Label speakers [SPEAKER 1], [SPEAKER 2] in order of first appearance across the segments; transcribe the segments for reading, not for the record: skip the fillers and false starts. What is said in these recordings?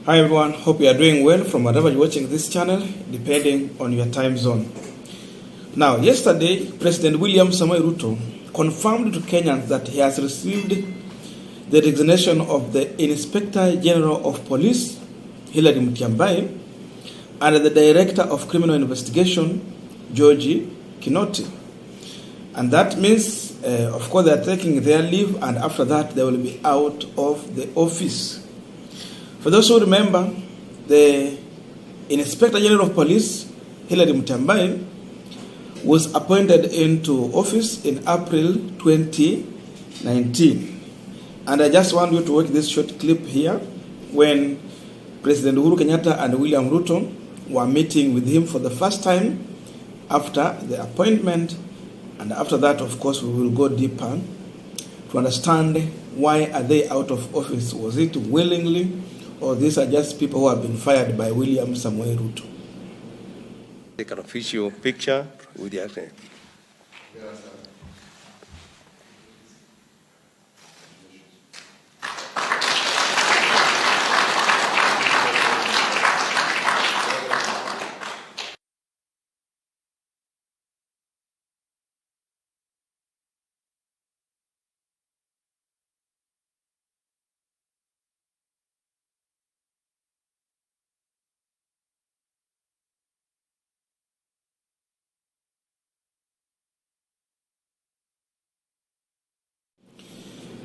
[SPEAKER 1] Hi everyone, hope you are doing well from wherever you're watching this channel, depending on your time zone. Now, yesterday, President William Samoei Ruto confirmed to Kenyans that he has received the resignation of the Inspector General of Police, Hurriedly Mutyambai, and the Director of Criminal Investigation, Ruto Kinoti. And that means, of course, they are taking their leave, and after that, they will be out of the office. For those who remember, the Inspector General of Police, Hurriedly Mutyambai, was appointed into office in April 2019. And I just want you to watch this short clip here when President Uhuru Kenyatta and William Ruto were meeting with him for the first time after the appointment. And after that, of course, we will go deeper to understand why are they out of office. Was it willingly, or these are just people who have been fired by William Samoei Ruto?
[SPEAKER 2] Take an official picture with the actor.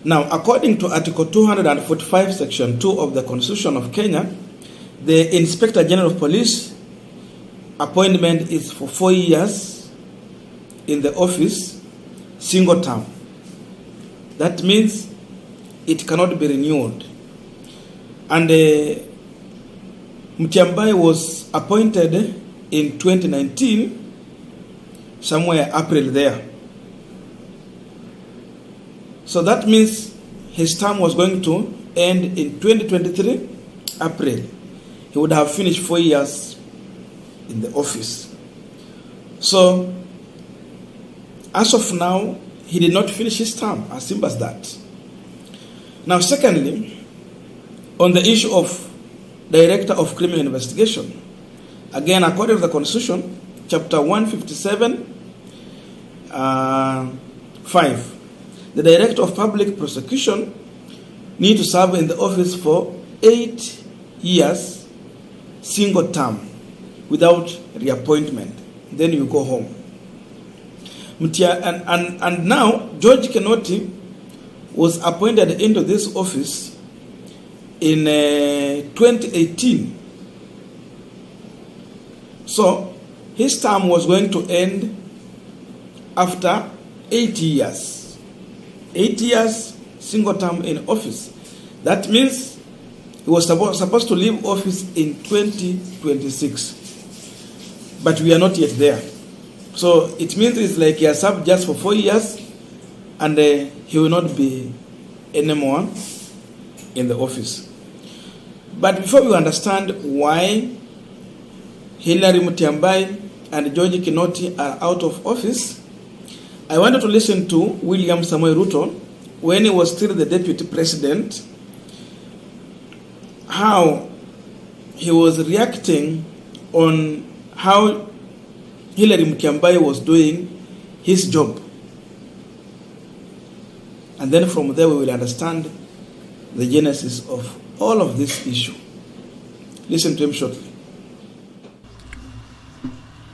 [SPEAKER 1] Now, according to Article 245, Section 2 of the Constitution of Kenya, the Inspector General of Police appointment is for 4 years in the office, single term. That means it cannot be renewed. And Mutyambai was appointed in 2019, somewhere April there. So that means his term was going to end in 2023, April. He would have finished 4 years in the office. So, as of now, he did not finish his term, as simple as that. Now, secondly, on the issue of Director of Criminal Investigation, again, according to the Constitution, Chapter 157, 5, the Director of Public Prosecution need to serve in the office for 8 years, single term, without reappointment. Then you go home. And now, Ruto Kinoti was appointed into this office in 2018. So, his term was going to end after 8 years. 8 years, single term in office. That means he was supposed to leave office in 2026. But we are not yet there. So it means it's like he has served just for 4 years, and he will not be anymore in the office. But before we understand why Hurriedly Mutyambai and Ruto Kinoti are out of office, I wanted to listen to William Samoei Ruto when he was still the deputy president, how he was reacting on how Hurriedly Mutyambai was doing his job. And then from there we will understand the genesis of all of this issue. Listen to him shortly.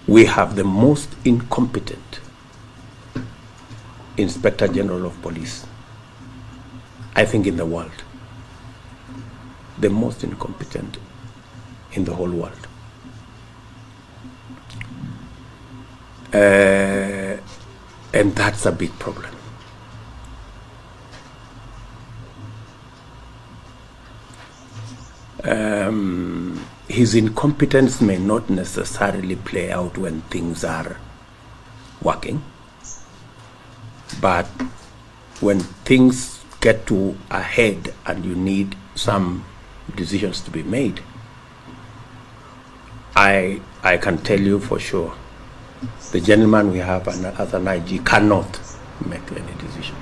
[SPEAKER 3] We have the most incompetent Inspector General of Police, I think, in the world. The most incompetent in the whole world. And that's a big problem. His incompetence may not necessarily play out when things are working. But when things get to a head and you need some decisions to be made, I can tell you for sure, the gentleman we have as an IG cannot make any decision.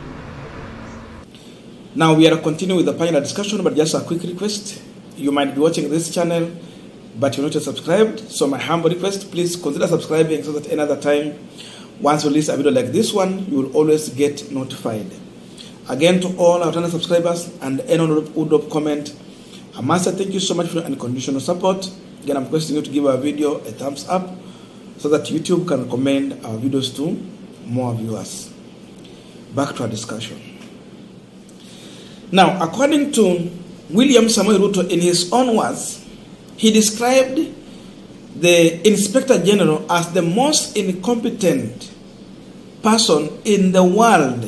[SPEAKER 1] Now we are continuing with the panel discussion, but just a quick request. You might be watching this channel, but you're not yet subscribed. So my humble request, please consider subscribing so that another time, once we release a video like this one, you will always get notified. Again, to all our channel subscribers and anyone who drop comment, I must say thank you so much for your unconditional support. Again, I'm requesting you to give our video a thumbs up so that YouTube can recommend our videos to more viewers. Back to our discussion. Now, according to William Samoei Ruto, in his own words, he described the Inspector General as the most incompetent person in the world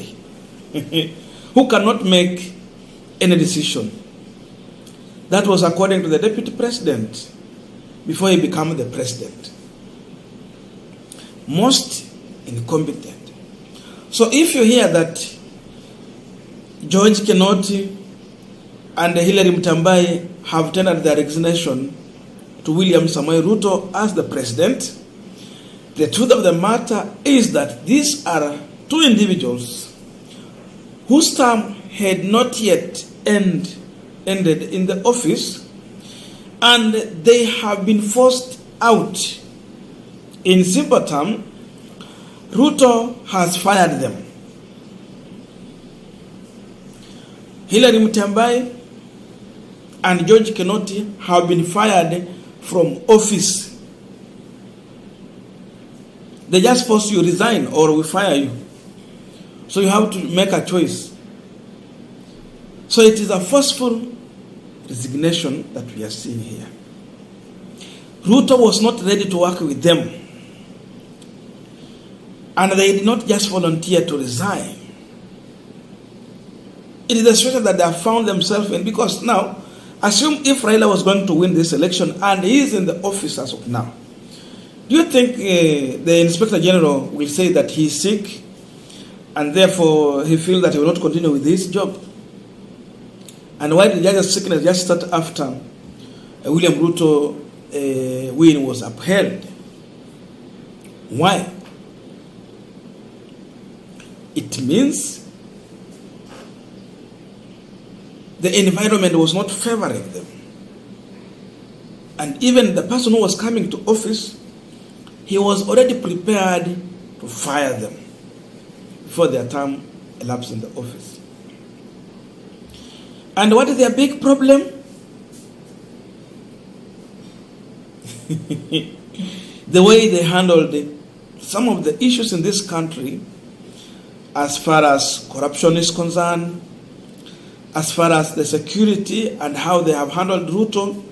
[SPEAKER 1] who cannot make any decision. That was according to the Deputy President before he became the President. Most incompetent. So if you hear that George Kinoti and Hillary Mutyambai have tendered their resignation to William Samoei Ruto as the President, the truth of the matter is that these are two individuals whose term had not yet ended in the office, and they have been forced out. In simple terms, Ruto has fired them. Hillary Mutyambai and George Kinoti have been fired from office. They just force you to resign or we fire you. So you have to make a choice. So it is a forceful resignation that we are seeing here. Ruto was not ready to work with them. And they did not just volunteer to resign. It is the situation that they have found themselves in, because now, assume if Raila was going to win this election and he is in the office as of now, do you think the Inspector General will say that he is sick and therefore he feels that he will not continue with his job? And why did the judge's sickness just start after William Ruto win was upheld? Why? It means the environment was not favoring them. And even the person who was coming to office, he was already prepared to fire them before their term elapsed in the office. And what is their big problem? The way they handled some of the issues in this country as far as corruption is concerned, as far as the security and how they have handled Ruto.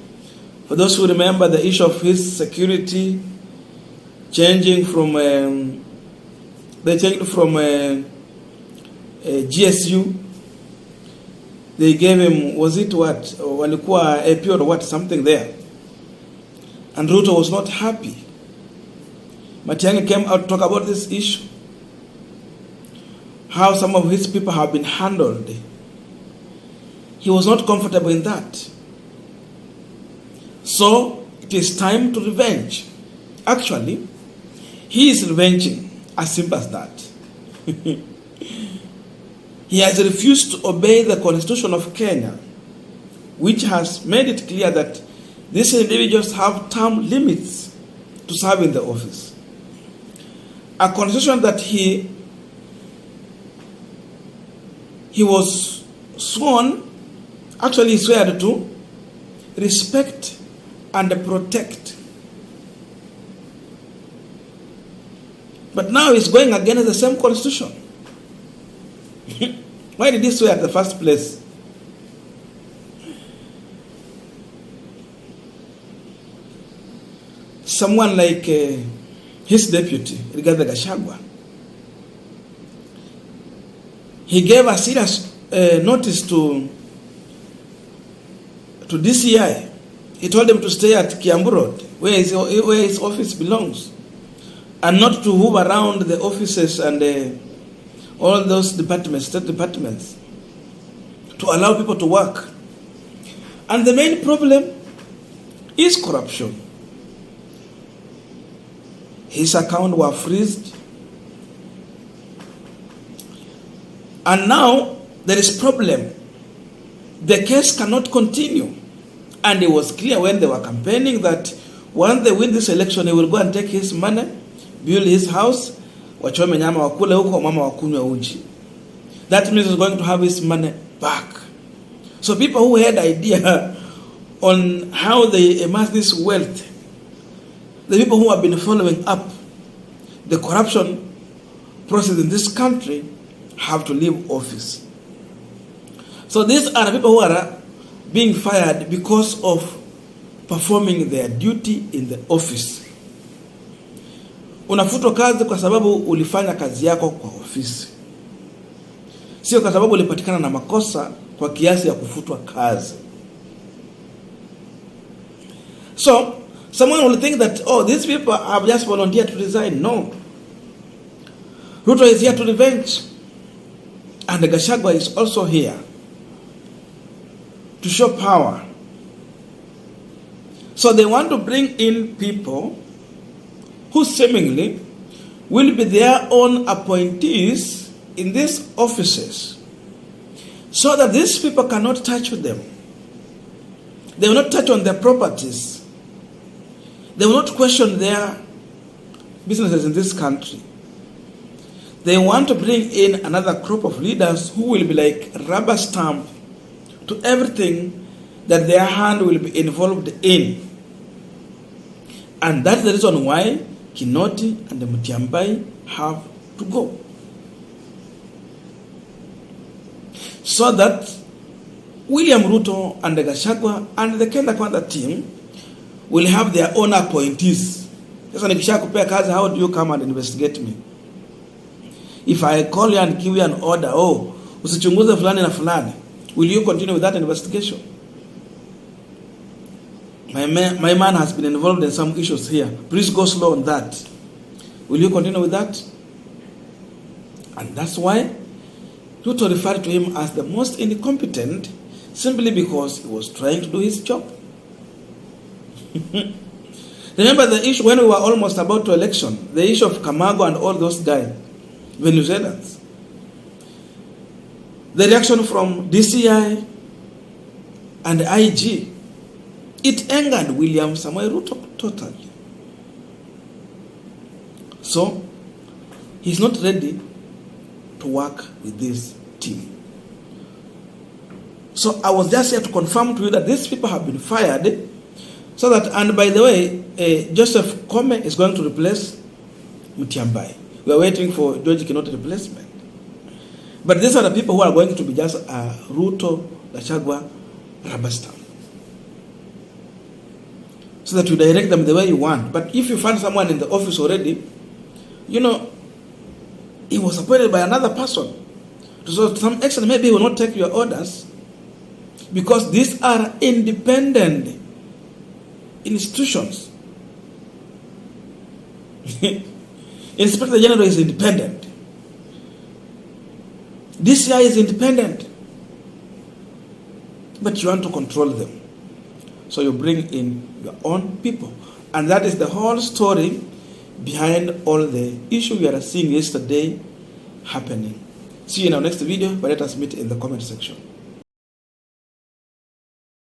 [SPEAKER 1] For those who remember the issue of his security changing from GSU. They gave him, was it what? Walikuwa AP or what? Something there. And Ruto was not happy. Matiang'i came out to talk about this issue. How some of his people have been handled. He was not comfortable in that. So, it is time to revenge. Actually, he is revenging, as simple as that. He has refused to obey the Constitution of Kenya, which has made it clear that these individuals have term limits to serve in the office. A constitution that he was sworn, actually he swore to respect and protect. But now he's going against the same constitution. Why did he swear at the first place? Someone like his deputy, Rigathi Gachagua, he gave a serious notice to DCI. He told them to stay at Kiambu Road, where his office belongs, and not to move around the offices and all those departments, state departments, to allow people to work. And the main problem is corruption. His account were freezed. And now there is problem. The case cannot continue And it was clear when they were campaigning that once they win this election, he will go and take his money, build his house, wachome nyama wakule huko, mama wakunywe uji. That means he's going to have his money back. So people who had idea on how they amass this wealth, the people who have been following up the corruption process in this country, have to leave office. So these are people who are being fired because of performing their duty in the office. Unafutwa kazi kwa sababu ulifanya kazi yako kwa ofisi, sio kwa sababu ulipatikana na makosa kwa kiasi ya kufutwa kazi. So someone will think that, oh, these people have just volunteered to resign. No. Ruto is here to revenge. And Gachagua is also here to show power. So they want to bring in people who seemingly will be their own appointees in these offices, so that these people cannot touch them. They will not touch on their properties. They will not question their businesses in this country. They want to bring in another crop of leaders who will be like rubber stamp to everything that their hand will be involved in. And that's the reason why Kinoti and the Mutyambai have to go. So that William Ruto and the Gachagua and the Kenda Kwanza team will have their own appointees. Sasa nikishakupea kazi, how do you come and investigate me? If I call you and give you an order, oh, usichunguze fulani na fulani, will you continue with that investigation? My man has been involved in some issues here. Please go slow on that. Will you continue with that? And that's why Ruto referred to him as the most incompetent, simply because he was trying to do his job. Remember the issue when we were almost about to election, the issue of Kamago and all those guys, Venezuelans. The reaction from DCI and IG, it angered William Samoei Ruto totally. So, he's not ready to work with this team. So, I was just here to confirm to you that these people have been fired. So that, and by the way, Joseph Kome is going to replace Mutyambai. We are waiting for George Kinoti replacement. But these are the people who are going to be just Ruto, Gachagua, rubber stamp. So that you direct them the way you want. But if you find someone in the office already, you know, he was appointed by another person. So to some extent, maybe he will not take your orders, because these are independent institutions. Inspector General is independent. DCI is independent. But you want to control them. So you bring in your own people. And that is the whole story behind all the issue we are seeing yesterday happening. See you in our next video, but let us meet in the comment section.